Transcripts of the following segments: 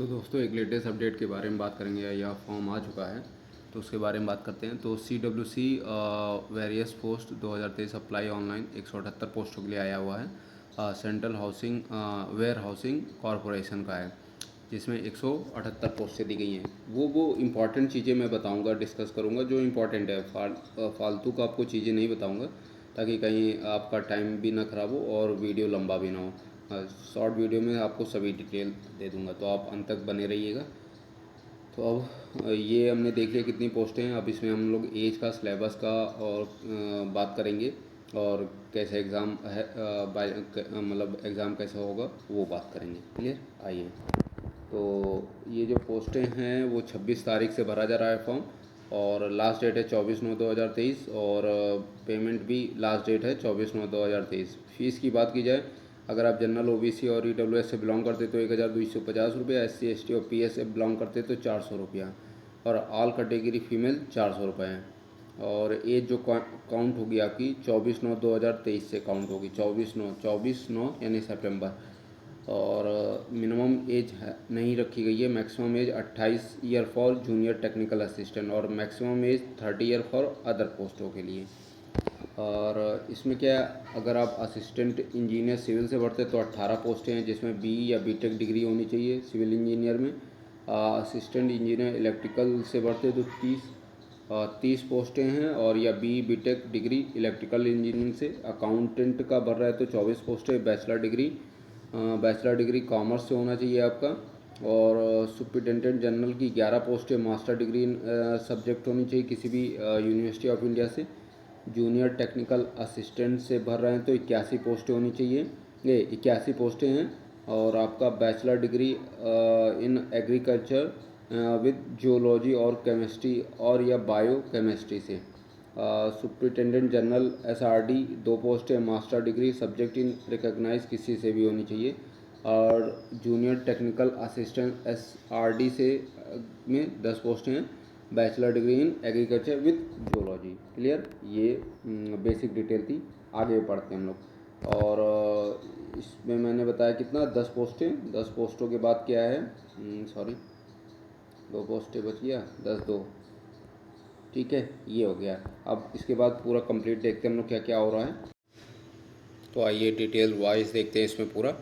तो दोस्तों एक लेटेस्ट अपडेट के बारे में बात करेंगे। यह फॉर्म आ चुका है तो उसके बारे में बात करते हैं। तो CWC various post 2023 apply online 178 पोस्टों के लिए आया हुआ है। Central housing warehousing corporation का है, जिसमें 178 पोस्टें दी गई हैं। वो इम्पॉर्टेंट चीज़ें मैं बताऊंगा, डिस्कस करूंगा जो इम्पॉर्टेंट है। फालतू का आपको चीज़ें नहीं बताऊंगा, ताकि कहीं आपका टाइम भी ना ख़राब हो और वीडियो लंबा भी ना हो। शॉर्ट वीडियो में आपको सभी डिटेल दे दूंगा, तो आप अंत तक बने रहिएगा। तो अब ये हमने देख लिया कितनी पोस्टें हैं। अब इसमें हम लोग एज का, सिलेबस का और बात करेंगे, और कैसे एग्ज़ाम है, मतलब एग्ज़ाम कैसा होगा वो बात करेंगे। क्लियर? आइए। तो ये जो पोस्टें हैं वो 26 तारीख से भरा जा रहा है फॉर्म, और लास्ट डेट है 24/9/2023, और पेमेंट भी लास्ट डेट है 24/9/2023। फ़ीस की बात की जाए, अगर आप जनरल, OBC और EWS से बिलोंग करते तो 1250 रुपये, SC ST और PS से बिलोंग करते तो 400 रुपया, और ऑल कैटेगरी फीमेल 400 रुपये हैं। और एज जो काउंट होगी आपकी 24/9/2023 से काउंट होगी, 24/9 यानी सितंबर। और मिनिमम एज नहीं रखी गई है। Maximum age 28 year for junior technical assistant, और maximum age 30 year for other पोस्टों के लिए। और इसमें क्या है, अगर आप असिस्टेंट इंजीनियर सिविल से भरते तो 18 पोस्टें हैं, जिसमें BE या BTech डिग्री होनी चाहिए सिविल इंजीनियर में। असिस्टेंट इंजीनियर इलेक्ट्रिकल से भरते तो 30 पोस्टें हैं, और या BE BTech degree electrical engineering से। अकाउंटेंट का भर रहा है तो 24 पोस्टें, बैचलर डिग्री कॉमर्स से होना चाहिए आपका। और सुपरिटेंडेंट जनरल की 11 पोस्टें, मास्टर डिग्री सब्जेक्ट होनी चाहिए किसी भी यूनिवर्सिटी ऑफ इंडिया से। जूनियर टेक्निकल असिस्टेंट से भर रहे हैं तो 81 पोस्टें होनी चाहिए, ये 81 पोस्टें हैं। और आपका bachelor degree in agriculture with geology और केमिस्ट्री और या बायो केमिस्ट्री से। सुपरिटेंडेंट जनरल SRD 2 पोस्ट है, master degree subject in recognise किसी से भी होनी चाहिए। और जूनियर टेक्निकल असिस्टेंट SRD से में 10 पोस्टें हैं, bachelor degree in agriculture with geology. Clear? ये बेसिक डिटेल थी। आगे बढ़ते हैं हम लोग। और इसमें मैंने बताया कितना, 10 पोस्टें। 10 पोस्टों के बाद क्या है, सॉरी 2 पोस्टें बच गया, 10 2, ठीक है, ये हो गया। अब इसके बाद पूरा कंप्लीट देखते हैं हम लोग क्या क्या हो रहा है। तो आइए डिटेल वाइज देखते हैं इसमें पूरा,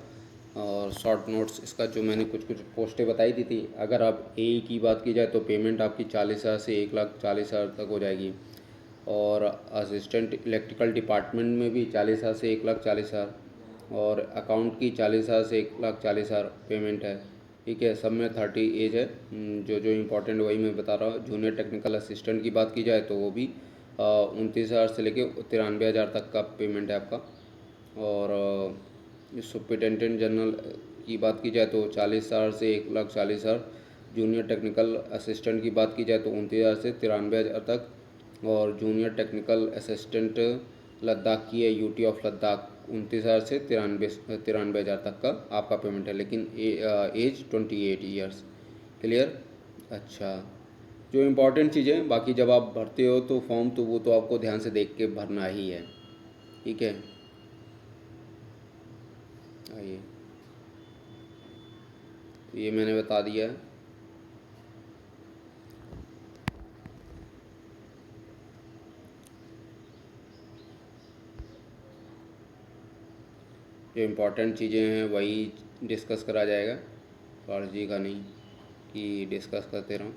और शॉर्ट नोट्स इसका जो मैंने कुछ पोस्टें बताई दी थी। अगर आप AE की बात की जाए तो पेमेंट आपकी 40,000 से 1,40,000 तक हो जाएगी। और असिस्टेंट इलेक्ट्रिकल डिपार्टमेंट में भी 40,000 से 1,40,000, और अकाउंट की 40,000 से 1,40,000 पेमेंट है। ठीक है, सब में 30 एज है। जो जो इम्पोर्टेंट वही मैं बता रहा हूँ। जूनियर टेक्निकल असिस्टेंट की बात की जाए तो वो भी 29,000 से लेके 93,000 तक का पेमेंट है आपका। और सुपरिटेंडेंट जनरल की बात की जाए तो 40,000 से 1,40,000। जूनियर टेक्निकल असिस्टेंट की बात की जाए तो 29,000 से 93,000 तक। और जूनियर टेक्निकल असिस्टेंट लद्दाख की है, UT ऑफ लद्दाख, 29,000 से 93,000 तक का आपका पेमेंट है, लेकिन एज 28 ईयर्स। क्लियर? अच्छा, जो इम्पोर्टेंट चीज़ें, बाकी जब आप भरते हो तो फॉर्म, तो वो तो आपको ध्यान से देख के भरना ही है। ठीक है, आइए। तो ये मैंने बता दिया है। जो इम्पोर्टेंट चीज़ें हैं वही डिस्कस करा जाएगा, फर्जी का नहीं कि डिस्कस करते रहो।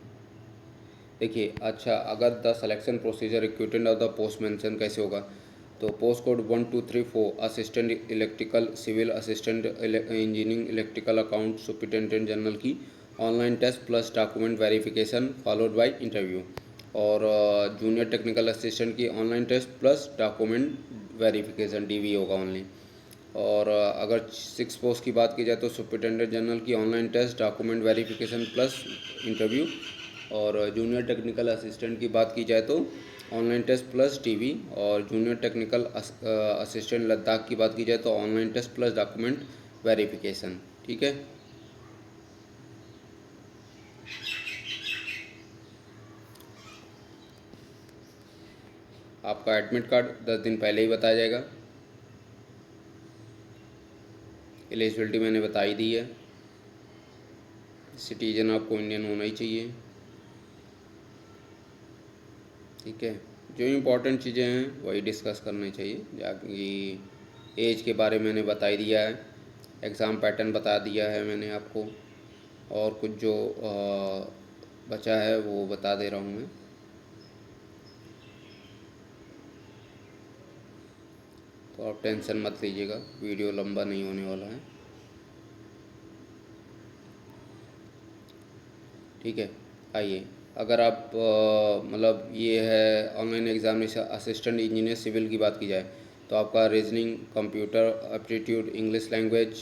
देखिए, अच्छा, अगर the selection procedure recruitment of the post mention कैसे होगा, तो post code 1234 assistant electrical civil assistant engineering electrical account superintendent general की online test plus document verification followed by interview. और जूनियर टेक्निकल असिस्टेंट की online test plus document verification DV होगा only. और अगर 6 post की बात की जाए तो सुपरिटेंडेंट जनरल की online test document verification plus interview. और जूनियर टेक्निकल असिस्टेंट की बात की जाए तो ऑनलाइन टेस्ट प्लस TV। और जूनियर टेक्निकल असिस्टेंट लद्दाख की बात की जाए तो online test plus document verification. ठीक है, आपका एडमिट कार्ड 10 दिन पहले ही बताया जाएगा। एलिजिबिलिटी मैंने बता ही दी है। सिटीजन आपको इंडियन होना ही चाहिए। ठीक है, जो इम्पोर्टेंट चीज़ें हैं वही डिस्कस करनी चाहिए। जाकि एज के बारे में मैंने बता ही दिया है, एग्ज़ाम पैटर्न बता दिया है मैंने आपको, और कुछ जो बचा है वो बता दे रहा हूँ मैं। तो आप टेंशन मत लीजिएगा, वीडियो लंबा नहीं होने वाला है। ठीक है, आइए, अगर आप मतलब ये है online examination assistant engineer civil की बात की जाए तो आपका reasoning, computer aptitude, English language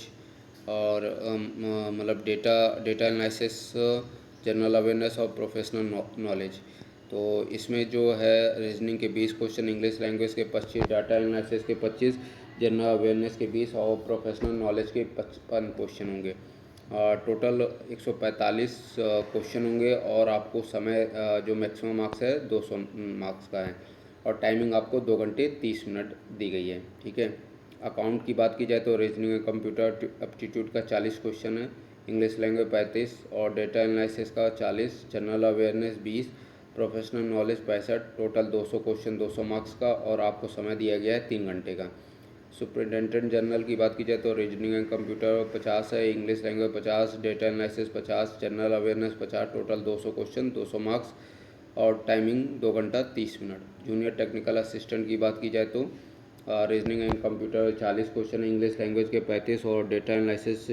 और मतलब data data analysis, general awareness और प्रोफेशनल नॉलेज। तो इसमें जो है रीजनिंग के 20 क्वेश्चन, इंग्लिश लैंग्वेज के 25, डाटा एनालिसिस के 25, जनरल अवेयरनेस के 20 और प्रोफेशनल नॉलेज के 55 क्वेश्चन होंगे। टोटल 145 क्वेश्चन होंगे और आपको समय जो मैक्सिमम मार्क्स है 200 मार्क्स का है, और टाइमिंग आपको 2 घंटे 30 मिनट दी गई है। ठीक है, अकाउंट की बात की जाए तो रीजनिंग एंड कंप्यूटर एप्टीट्यूड का 40 क्वेश्चन है, इंग्लिश लैंग्वेज 35 और डेटा एनालिसिस का 40, general awareness 20, professional knowledge 65, total 200 question 200 marks का, और आपको समय दिया गया है 3 घंटे का। सुपरिटेंडेंट जनरल की बात की जाए तो रीजनिंग एंड कंप्यूटर 50 है, English language 50, data analysis 50, general awareness 50, total 200 question 200 marks और टाइमिंग 2 घंटा 30 मिनट। जूनियर टेक्निकल असिस्टेंट की बात की जाए तो reasoning and computer 40 question, English language के 35 और डेटा एनालिसिस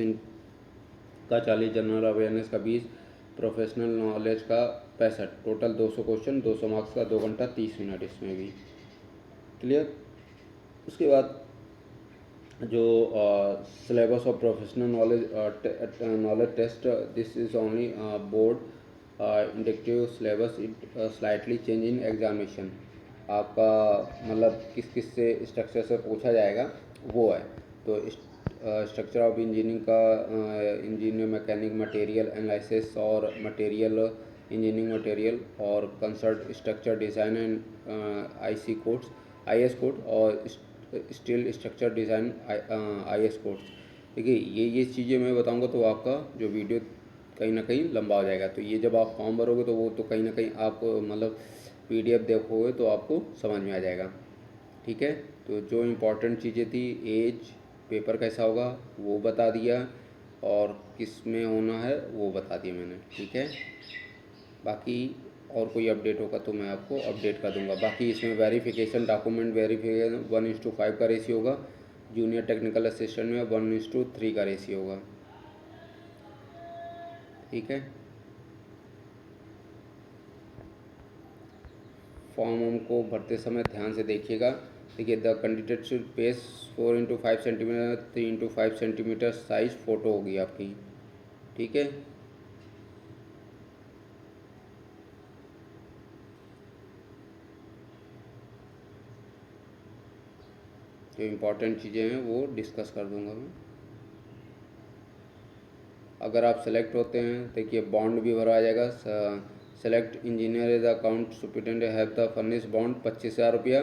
का 40, जनरल अवेयरनेस का 20, प्रोफेशनल नॉलेज का 65, टोटल 200 क्वेश्चन 200 मार्क्स का 2 घंटा 30 मिनट इसमें भी। क्लियर। उसके बाद जो syllabus of professional knowledge test, this is only board inductive syllabus, it slightly change in examination. आपका मतलब किस किस से स्ट्रक्चर से पूछा जाएगा वो है। तो स्ट्रक्चर ऑफ इंजीनियरिंग का इंजीनियर मैकेनिक मटेरियल एनालिसिस और मटेरियल इंजीनियरिंग मटेरियल और concrete structure design and IC codes, IS code और steel structure design IS codes. देखिए ये चीज़ें मैं बताऊंगा तो आपका जो वीडियो कहीं ना कहीं लंबा हो जाएगा। तो ये जब आप फॉर्म भरोगे तो वो तो कहीं ना कहीं आप मतलब पीडीएफ देखोगे तो आपको समझ में आ जाएगा। ठीक है, तो जो इम्पोर्टेंट चीज़ें थी, एज, पेपर कैसा होगा वो बता दिया, और किस में होना है वो बता दिया मैंने। ठीक है, बाकी और कोई अपडेट होगा तो मैं आपको अपडेट कर दूंगा। बाकी इसमें वेरिफिकेशन, डॉक्यूमेंट वेरिफिकेशन 1:5 का रेशियो होगा, जूनियर टेक्निकल असिस्टेंट में 1:3 का रेशियो होगा। ठीक है, फॉर्म को भरते समय ध्यान से देखिएगा। देखिए, the candidate should page 4x5 centimetre 3x5 centimetre size photo होगी आपकी। ठीक है, जो इम्पोर्टेंट चीज़ें हैं वो डिस्कस कर दूंगा मैं। अगर आप सेलेक्ट होते हैं, देखिए बॉन्ड भी भरवाया जाएगा। Select engineer as account superintendent have the furnish bond 25,000 रुपया,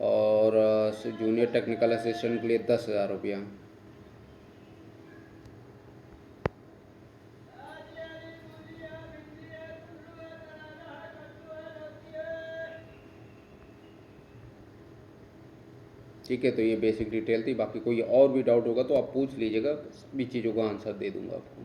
और जूनियर टेक्निकल असिस्टेंट के लिए 10,000 रुपया। ठीक है, तो ये बेसिक डिटेल थी। बाकी कोई और भी डाउट होगा तो आप पूछ लीजिएगा, सभी चीज़ों का आंसर दे दूंगा आपको।